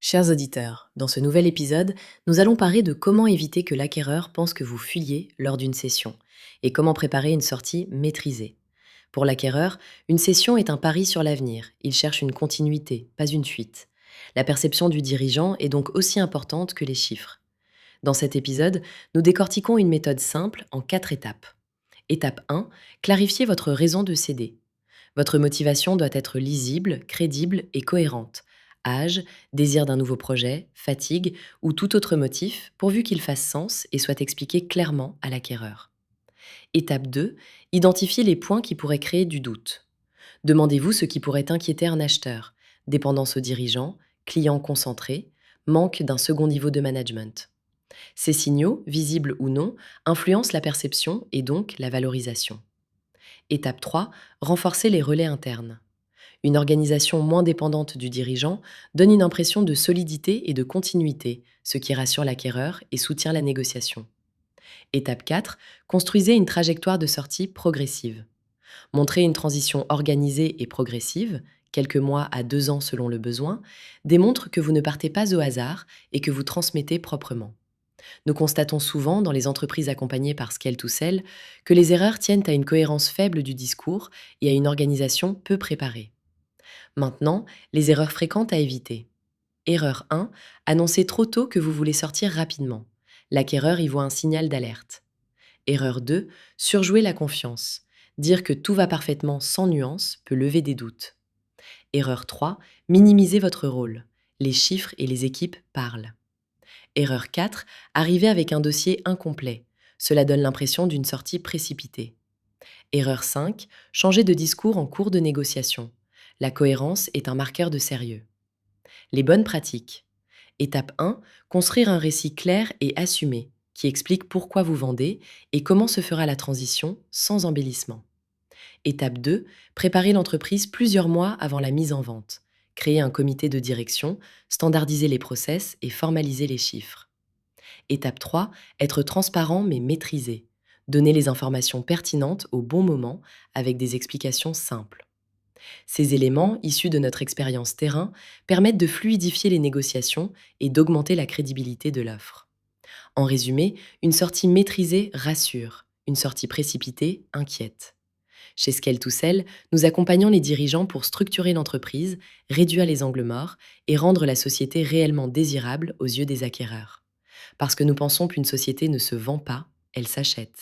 Chers auditeurs, dans ce nouvel épisode, nous allons parler de comment éviter que l'acquéreur pense que vous fuyiez lors d'une session et comment préparer une sortie maîtrisée. Pour l'acquéreur, une session est un pari sur l'avenir. Il cherche une continuité, pas une fuite. La perception du dirigeant est donc aussi importante que les chiffres. Dans cet épisode, nous décortiquons une méthode simple en 4 étapes. Étape 1, clarifiez votre raison de céder. Votre motivation doit être lisible, crédible et cohérente. Âge, désir d'un nouveau projet, fatigue ou tout autre motif, pourvu qu'il fasse sens et soit expliqué clairement à l'acquéreur. Étape 2, identifiez les points qui pourraient créer du doute. Demandez-vous ce qui pourrait inquiéter un acheteur. Dépendance au dirigeant, client concentré, manque d'un second niveau de management. Ces signaux, visibles ou non, influencent la perception et donc la valorisation. Étape 3, renforcer les relais internes. Une organisation moins dépendante du dirigeant donne une impression de solidité et de continuité, ce qui rassure l'acquéreur et soutient la négociation. Étape 4, construisez une trajectoire de sortie progressive. Montrer une transition organisée et progressive, quelques mois à 2 ans selon le besoin, démontre que vous ne partez pas au hasard et que vous transmettez proprement. Nous constatons souvent, dans les entreprises accompagnées par Scale to Sell, que les erreurs tiennent à une cohérence faible du discours et à une organisation peu préparée. Maintenant, les erreurs fréquentes à éviter. Erreur 1, annoncer trop tôt que vous voulez sortir rapidement. L'acquéreur y voit un signal d'alerte. Erreur 2, surjouer la confiance. Dire que tout va parfaitement sans nuance peut lever des doutes. Erreur 3, minimiser votre rôle. Les chiffres et les équipes parlent. Erreur 4, arriver avec un dossier incomplet. Cela donne l'impression d'une sortie précipitée. Erreur 5, changer de discours en cours de négociation. La cohérence est un marqueur de sérieux. Les bonnes pratiques. Étape 1, construire un récit clair et assumé, qui explique pourquoi vous vendez et comment se fera la transition sans embellissement. Étape 2, préparer l'entreprise plusieurs mois avant la mise en vente. Créer un comité de direction, standardiser les process et formaliser les chiffres. Étape 3, être transparent mais maîtrisé. Donner les informations pertinentes au bon moment avec des explications simples. Ces éléments, issus de notre expérience terrain, permettent de fluidifier les négociations et d'augmenter la crédibilité de l'offre. En résumé, une sortie maîtrisée rassure, une sortie précipitée inquiète. Chez Scale to Sell, nous accompagnons les dirigeants pour structurer l'entreprise, réduire les angles morts et rendre la société réellement désirable aux yeux des acquéreurs. Parce que nous pensons qu'une société ne se vend pas, elle s'achète.